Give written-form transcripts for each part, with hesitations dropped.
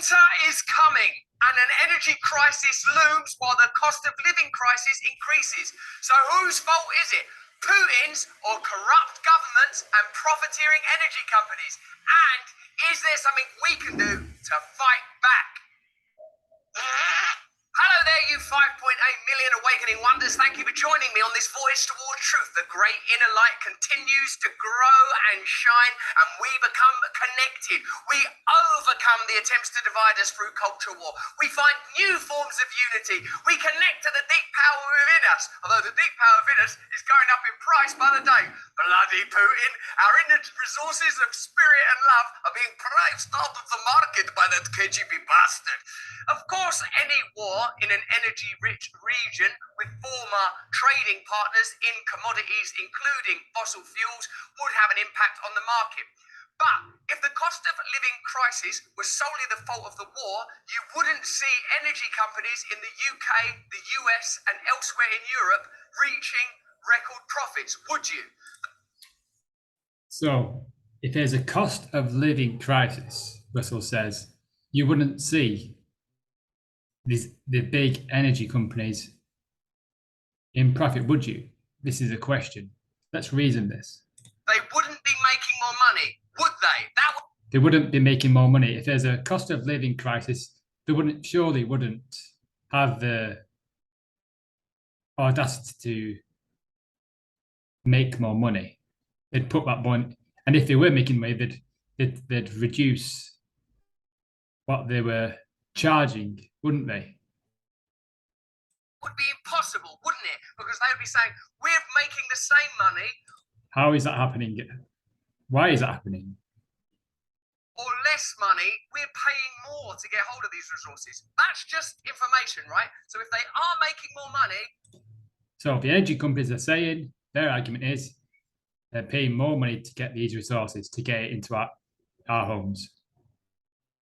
Winter is coming and an energy crisis looms while the cost of living crisis increases. So whose fault is it? Putin's or corrupt governments and profiteering energy companies? And is there something we can do to fight back? Hello there, you 5.8 million awakening wonders. Thank you for joining me on this voyage toward truth. The great inner light continues to grow and shine, and we become connected. We overcome the attempts to divide us through culture war. We find new forms of unity. We connect to the deep power within us, although the deep power within us is going up in price by the day. Bloody Putin, our inner resources of spirit and love are being priced out of the market by that KGB bastard. Of course, any war in an energy-rich region with former trading partners in commodities, including fossil fuels, would have an impact on the market. But if the cost of living crisis was solely the fault of the war, you wouldn't see energy companies in the UK, the US, and elsewhere in Europe reaching record profits, would you? So, if there's a cost of living crisis, Russell says, you wouldn't see the big energy companies in profit, would you? This is a question. Let's reason this. They wouldn't be making more money, would they? They wouldn't be making more money. If there's a cost of living crisis, they surely wouldn't have the audacity to make more money. They'd put that money, and if they were making money, they'd reduce what they were charging, wouldn't they? Would be impossible, wouldn't it? Because they would be saying, we're making the same money. How is that happening? Why is that happening? Or less money, we're paying more to get hold of these resources. That's just information, right? So if they are making more money... So the energy companies are saying, their argument is, they're paying more money to get these resources, to get it into our homes.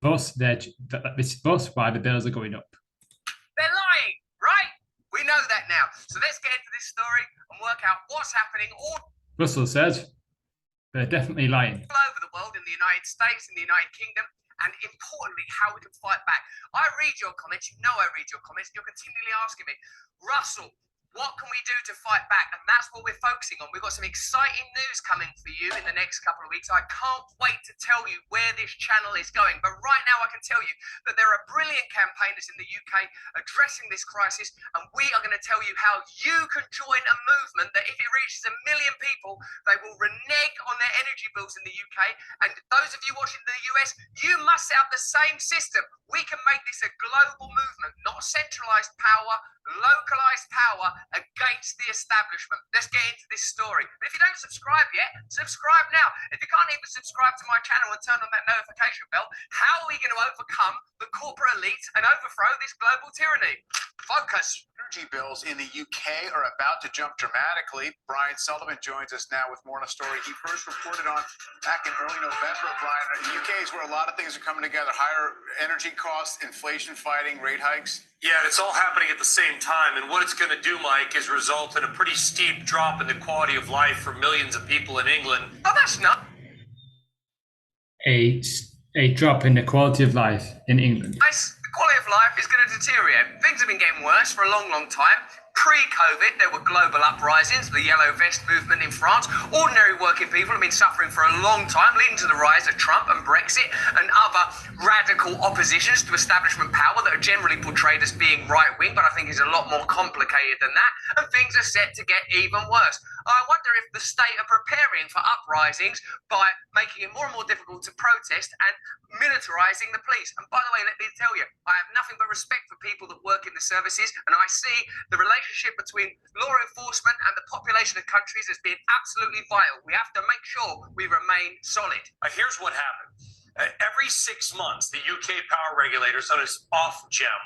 Thus, thus why the bills are going up. They're lying, right? We know that now. So let's get into this story and work out what's happening Russell says they're definitely lying. All over the world, in the United States, in the United Kingdom, and importantly, how we can fight back. I read your comments, you know I read your comments, and you're continually asking me, Russell, what can we do to fight back? And that's what we're focusing on. We've got some exciting news coming for you in the next couple of weeks. I can't wait to tell you where this channel is going. But right now, I can tell you that there are brilliant campaigners in the UK addressing this crisis. And we are going to tell you how you can join a movement that if it reaches 1 million people, they will renege on their energy bills in the UK. And those of you watching in the US, you must set up the same system. We can make this a global movement, not centralized power, localized power against the establishment. Let's get into this story. And if you don't subscribe yet, subscribe now. If you can't even subscribe to my channel and turn on that notification bell, how are we going to overcome the corporate elite and overthrow this global tyranny? Focus. Energy bills in the UK are about to jump dramatically. Brian Sullivan joins us now with more on a story he first reported on back in early November. Brian, the UK is where a lot of things are coming together. Higher energy costs, inflation fighting, rate hikes. Yeah, it's all happening at the same time. And what it's going to do, Mike, is result in a pretty steep drop in the quality of life for millions of people in England. Oh, that's not a drop in the quality of life in England. nice. The quality of life is going to deteriorate. Things have been getting worse for a long, long time. Pre-COVID, there were global uprisings, the Yellow Vest movement in France. Ordinary working people have been suffering for a long time, leading to the rise of Trump and Brexit and other radical oppositions to establishment power that are generally portrayed as being right-wing, but I think is a lot more complicated than that. And things are set to get even worse. I wonder if the state are preparing for uprisings by making it more and more difficult to protest and militarizing the police. And by the way, let me tell you, I have nothing but respect for people that work in the services, and I see the relationship between law enforcement and the population of countries as being absolutely vital. We have to make sure we remain solid. Here's what happened. Every 6 months, the UK power regulators, known as Ofgem,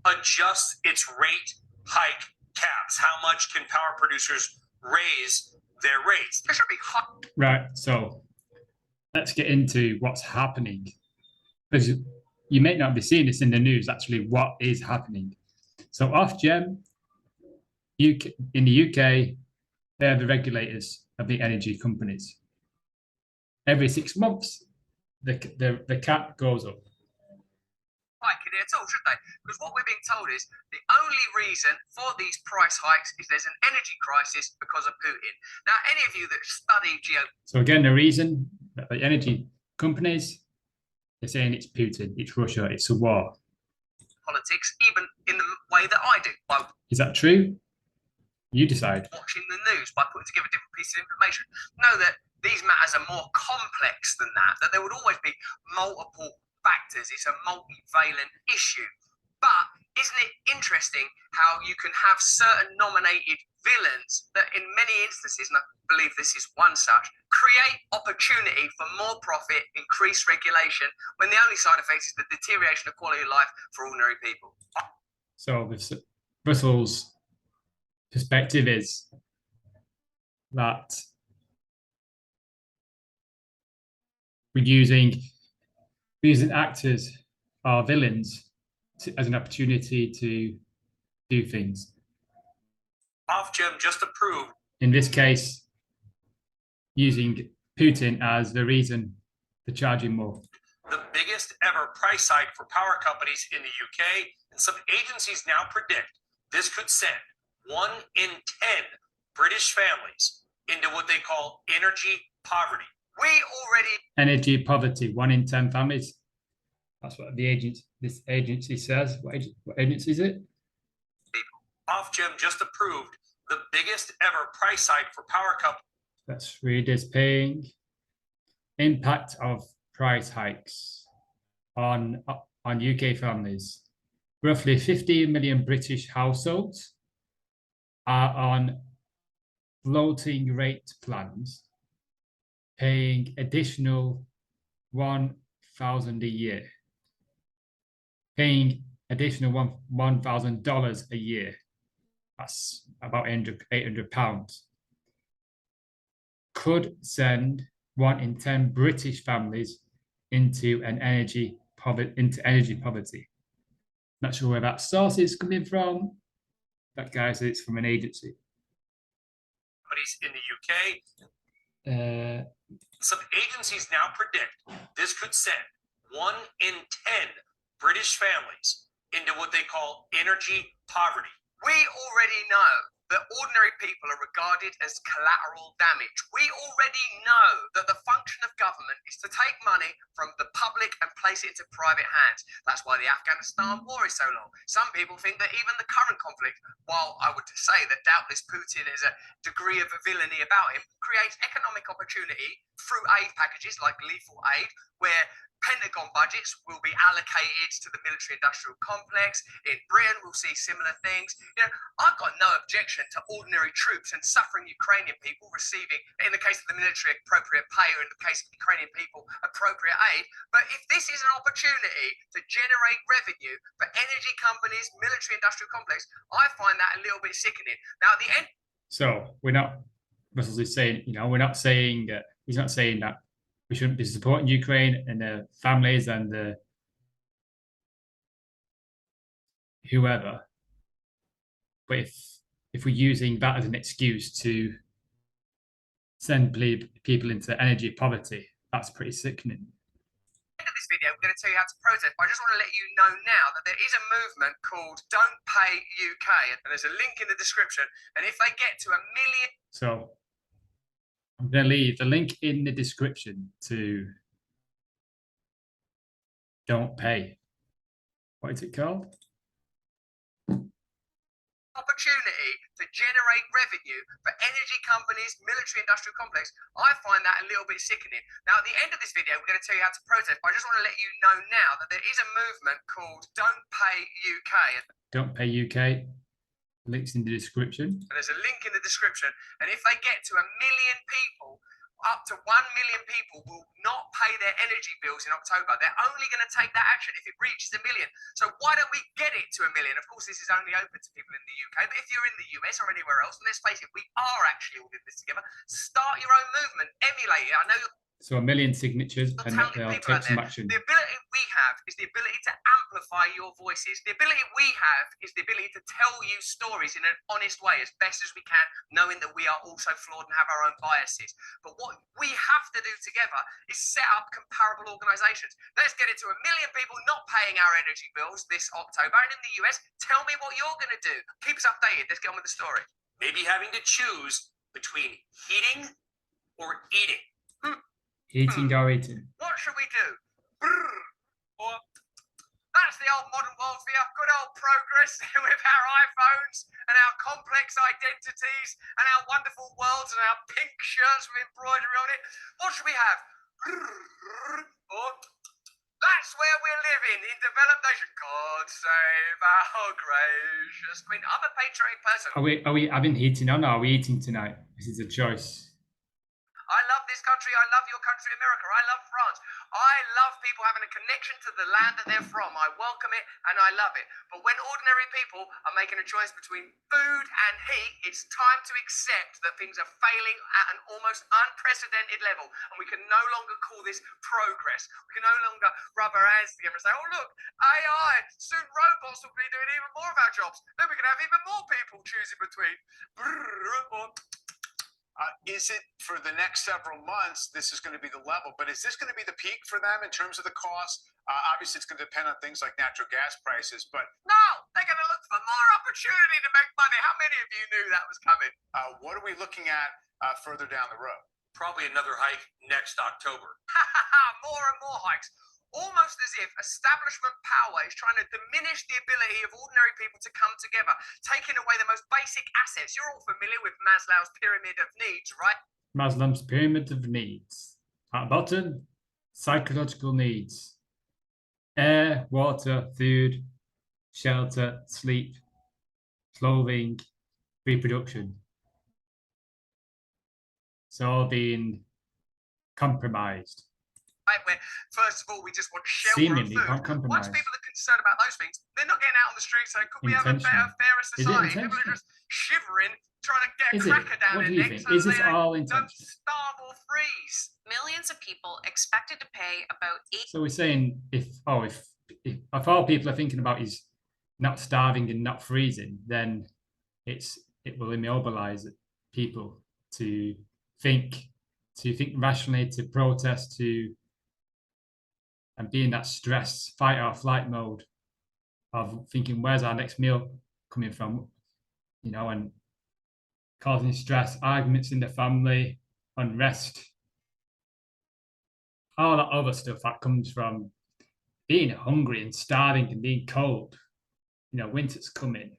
adjusts its rate hike caps. How much can power producers raise their rates? There should be hot. Right, so let's get into what's happening. Because you may not be seeing this in the news, actually, what is happening. So Ofgem, in the UK, they're the regulators of the energy companies. Every 6 months, the cap goes up. company at all, should they? Because what we're being told is the only reason for these price hikes is there's an energy crisis because of Putin. Now, any of you that study So again, the reason that the energy companies, they're saying it's Putin, it's Russia, it's a war. geopolitics, even in the way that I do, by Is that true? You decide. watching the news, by putting together different pieces of information, know that these matters are more complex than that there would always be multiple factors. It's a multivalent issue. But isn't it interesting how you can have certain nominated villains that in many instances, and I believe this is one such, create opportunity for more profit, increased regulation, when the only side effect is the deterioration of quality of life for ordinary people? So Russell's perspective is that we're using actors or villains as an opportunity to do things. Ofgem just approved In this case, using Putin as the reason for charging more. the biggest ever price hike for power companies in the UK, and some agencies now predict this could send 1 in 10 British families into what they call energy poverty. We already Energy poverty, 1 in 10 families. That's what this agency says. What agency is it? Ofgem just approved the biggest ever price hike for power companies. Let's read this paying. Impact of price hikes on UK families. Roughly 15 million British households are on floating rate plans, paying additional $1,000 a year, paying additional $1,000 a year. That's about £800. Could send 1 in 10 British families into energy poverty. Not sure where that source is coming from. That guy says it's from an agency. In the UK, some agencies now predict this could send 1 in 10 British families into what they call energy poverty. We already know that ordinary people are regarded as collateral damage. We already know that the function of government is to take money from the public and place it into private hands. That's why the Afghanistan war is so long. Some people think that even the current conflict, while I would say that doubtless Putin is a degree of villainy about him, creates economic opportunity through aid packages like lethal aid, where Pentagon budgets will be allocated to the military-industrial complex. In Britain, we'll see similar things. You know, I've got no objection to ordinary troops and suffering Ukrainian people receiving, in the case of the military, appropriate pay, or in the case of Ukrainian people, appropriate aid. But if this is an opportunity to generate revenue for energy companies, military-industrial complex, I find that a little bit sickening. Now, at the end. So Russell is saying, we're not saying that, he's not saying that we shouldn't be supporting Ukraine and their families and whoever. But if we're using that as an excuse to send people into energy poverty, that's pretty sickening. At the end of this video, we're going to tell you how to protest, but I just want to let you know now that there is a movement called Don't Pay UK, and there's a link in the description, and if they get to 1 million... So I'm going to leave the link in the description to Don't Pay. What is it called? Opportunity to generate revenue for energy companies, military-industrial complex. I find that a little bit sickening. Now, at the end of this video, we're going to tell you how to protest, but I just want to let you know now that there is a movement called Don't Pay UK. Don't Pay UK. Links in the description. And there's a link in the description. And if they get to 1 million people, up to 1 million people will not pay their energy bills in October. They're only going to take that action if it reaches 1 million. So why don't we get it to 1 million? Of course, this is only open to people in the UK, but if you're in the US or anywhere else, and let's face it, we are actually all in this together. Start your own movement, emulate it. I know so 1 million signatures, and talented they'll people take out some there. action. The ability we have is the ability to amplify your voices. The ability we have is the ability to tell you stories in an honest way as best as we can, knowing that we are also flawed and have our own biases. But what we have to do together is set up comparable organizations. Let's get it to 1 million people not paying our energy bills this October. And in the US, tell me what you're going to do. Keep us updated. Let's get on with the story. Maybe having to choose between heating or eating. Heating or eating? What should we do? Brrr. Or that's the old modern world for you. Good old progress with our iPhones and our complex identities and our wonderful worlds and our pink shirts with embroidery on it. What should we have? Brrr. Or that's where we're living in developed nation. God save our gracious Queen. I'm a patriotic person. Are we having heating on or are we eating tonight? This is a choice. I love this country. I love your country, America. I love France. I love people having a connection to the land that they're from. I welcome it and I love it. But when ordinary people are making a choice between food and heat, it's time to accept that things are failing at an almost unprecedented level. And we can no longer call this progress. We can no longer rub our hands together and say, oh, look, AI, soon robots will be doing even more of our jobs. Then we can have even more people choosing between. Is it for the next several months? This is going to be the level, but is this going to be the peak for them in terms of the cost? Obviously, it's going to depend on things like natural gas prices, but no, they're going to look for more opportunity to make money. How many of you knew that was coming? what are we looking at further down the road? Probably another hike next October. More and more hikes. Almost as if establishment power is trying to diminish the ability of ordinary people to come together, taking away the most basic assets. You're all familiar with Maslow's pyramid of needs, right? Maslow's pyramid of needs. At the bottom, psychological needs. Air, water, food, shelter, sleep, clothing, reproduction. It's all being compromised. Right, where first of all we just want shelter Seemingly and food. compromised. Once people are concerned about those things, they're not getting out on the street saying, "Could we have a better, Intentional. fairer Is it society?" People intentional? are just shivering, trying to get a Is it? cracker down What their do you neck think? so Is this they all don't intentional? starve or freeze. Millions of people expected to pay about So we're saying if all people are thinking about is not starving and not freezing, then it will immobilize people to think rationally, to protest, and be in that stress, fight or flight mode of thinking, where's our next meal coming from? You know, and causing stress, arguments in the family, unrest, all that other stuff that comes from being hungry and starving and being cold. You know, winter's coming.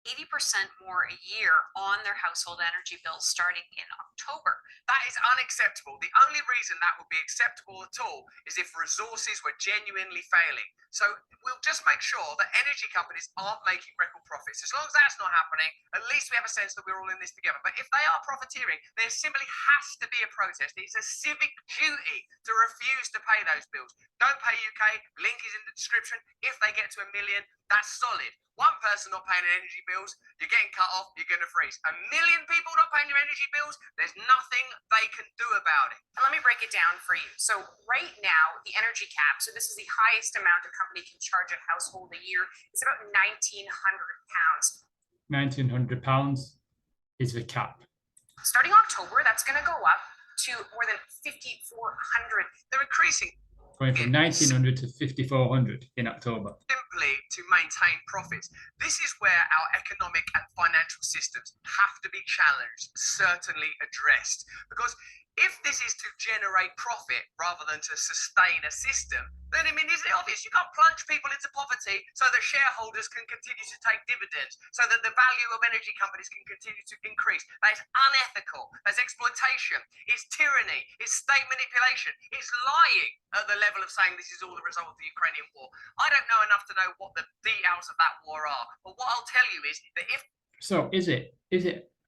80% more a year on their household energy bills starting in October. That is unacceptable. The only reason that would be acceptable at all is if resources were genuinely failing. So we'll just make sure that energy companies aren't making record profits. As long as that's not happening, at least we have a sense that we're all in this together. But if they are profiteering, there simply has to be a protest. It's a civic duty to refuse to pay those bills. Don't pay UK, link is in the description. If they get to 1 million, that's solid. One person not paying their energy bills, you're getting cut off, you're going to freeze. 1 million people not paying your energy bills, there's nothing they can do about it. And let me break it down for you. So right now, the energy cap, so this is the highest amount a company can charge a household a year, it's about £1,900. £1,900 is the cap. Starting October, that's going to go up to more than $5,400. They're increasing Going from 1,900 to 5,400 in October. simply to maintain profits. This is where our economic and financial systems have to be challenged, certainly addressed. Because if this is to generate profit rather than to sustain a system, then I mean, is it obvious? You can't plunge people into poverty so that shareholders can continue to take dividends, so that the value of energy companies can continue to increase. That is unethical. That's exploitation. It's tyranny. It's state manipulation. It's lying at the level of saying this is all the result of the Ukrainian war. I don't know enough to know what the details of that war are, but what I'll tell you is that if So is it?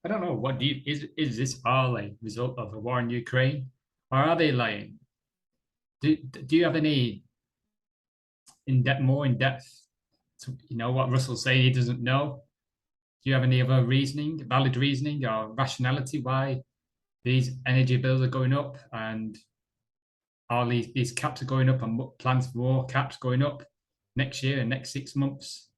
I don't know. What is this all a result of the war in Ukraine, or are they lying? Do you have any more in depth? To, you know what Russell's saying he doesn't know. Do you have any other valid reasoning or rationality why these energy bills are going up, and all these caps are going up, and plans for more caps going up next year and next 6 months.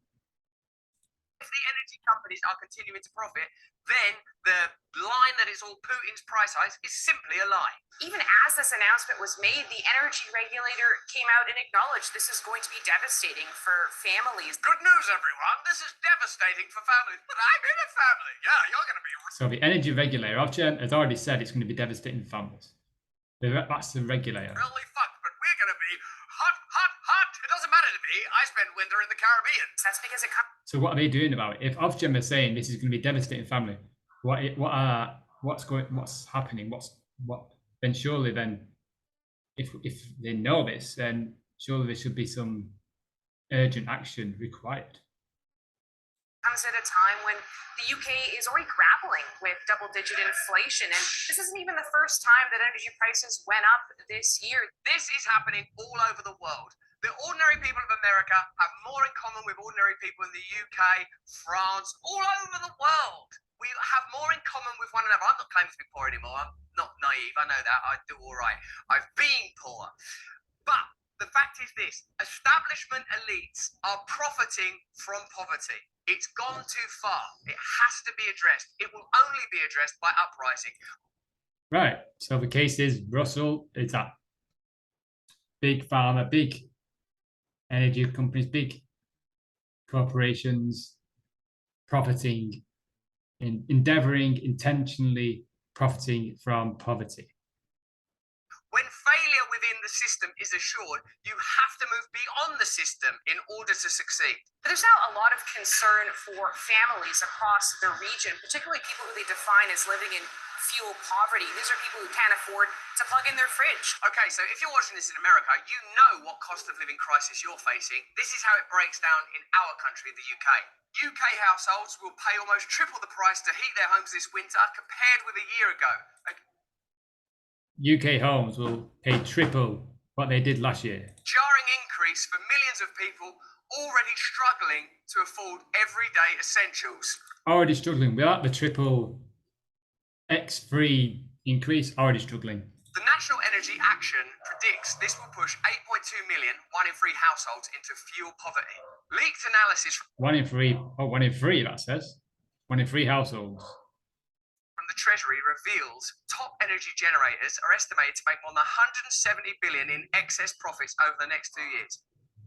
If the energy companies are continuing to profit, then the line that is all Putin's price hikes is simply a lie. Even as this announcement was made, the energy regulator came out and acknowledged this is going to be devastating for families. Good news, everyone. This is devastating for families, but I'm in a family. Yeah, you're going to be. So the energy regulator, Ofgem, has already said it's going to be devastating for families. That's the regulator. Really fucked, but we're going to be hot, hot, hot. It doesn't matter to me. I spend winter in the Caribbean. That's because it comes. So what are they doing about it? If Ofgem is saying this is going to be devastating family, what's happening? Then surely if they know this, then surely there should be some urgent action required. Comes at a time when the UK is already grappling with double-digit inflation, and this isn't even the first time that energy prices went up this year. This is happening all over the world. The ordinary people of America have more in common with ordinary people in the UK, France, all over the world. We have more in common with one another. I'm not claiming to be poor anymore. I'm not naive. I know that. I do all right. I've been poor. But the fact is this: establishment elites are profiting from poverty. It's gone too far. It has to be addressed. It will only be addressed by uprising. Right. So the case is Russell, it's that big pharma, big energy companies, big corporations profiting, intentionally profiting from poverty. When failure within the system is assured, you have to move beyond the system in order to succeed. There's now a lot of concern for families across the region, particularly people who they define as living in fuel poverty. These are people who can't afford to plug in their fridge. Okay, so if you're watching this in America, you know what cost of living crisis you're facing. This is how it breaks down in our country, the UK. UK households will pay almost triple the price to heat their homes this winter compared with a year ago. UK homes will pay triple what they did last year. Jarring increase for millions of people already struggling to afford everyday essentials. Already struggling. Without the triple X3 increase, already struggling. The National Energy Action predicts this will push 8.2 million, 1 in 3 households into fuel poverty. Leaked analysis 1 in 3. Oh, 1 in 3, that says. 1 in 3 households. from the Treasury reveals top energy generators are estimated to make more than 170 billion in excess profits over the next 2 years.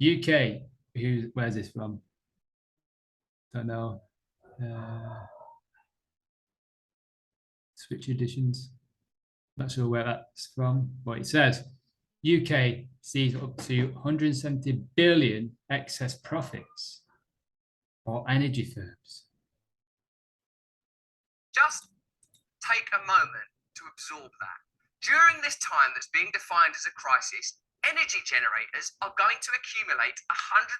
UK, where's this from? Don't know. Switch editions. Not sure where that's from, but it says UK sees up to 170 billion excess profits for energy firms. Just take a moment to absorb that. During this time that's being defined as a crisis, energy generators are going to accumulate 170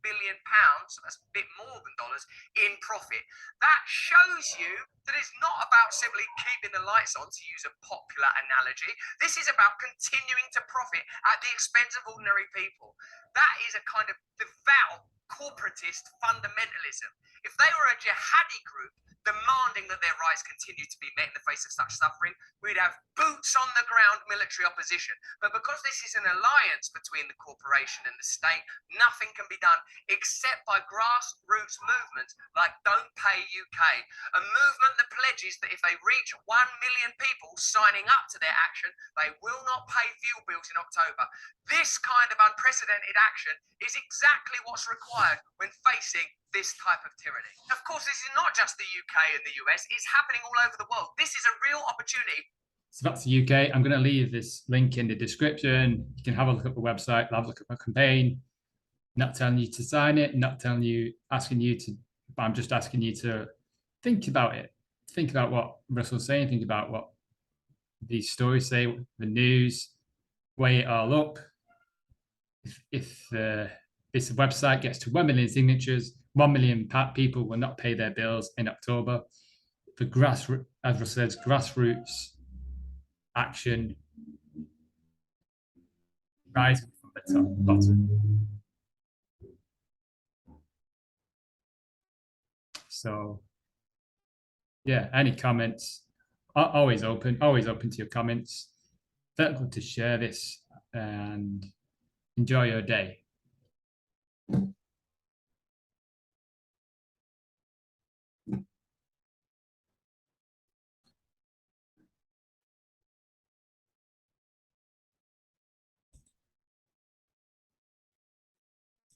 billion pounds, that's a bit more than dollars, in profit. That shows you that it's not about simply keeping the lights on, to use a popular analogy. This is about continuing to profit at the expense of ordinary people. That is a kind of devout corporatist fundamentalism. If they were a jihadi group demanding that their rights continue to be met in the face of such suffering, we'd have boots on the ground military opposition. But because this is an alliance between the corporation and the state, nothing can be done except by grassroots movements like Don't Pay UK, a movement that pledges that if they reach 1 million people signing up to their action, they will not pay fuel bills in October. This kind of unprecedented action is exactly what's required when facing this type of tyranny. Of course, this is not just the UK and the US, it's happening all over the world. This is a real opportunity. So that's the UK. I'm going to leave this link in the description. You can have a look at the website, have a look at the campaign. Not telling you to sign it, not telling you, asking you to, but I'm just asking you to think about it. Think about what Russell's saying, think about what these stories say, the news, weigh it all up. If this website gets to 1 million signatures, 1 million people will not pay their bills in October. The grassroots, as Russell says, grassroots action rising from the top bottom. So, yeah, any comments always open to your comments. Don't forget to share this and enjoy your day.